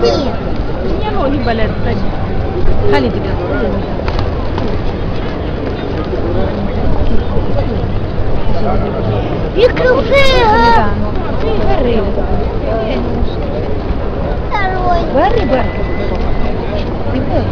Ні. Я ноги болят, кстати. Халі тебе. І круфига. Бери. Второй. Бери, бери. Ти бери.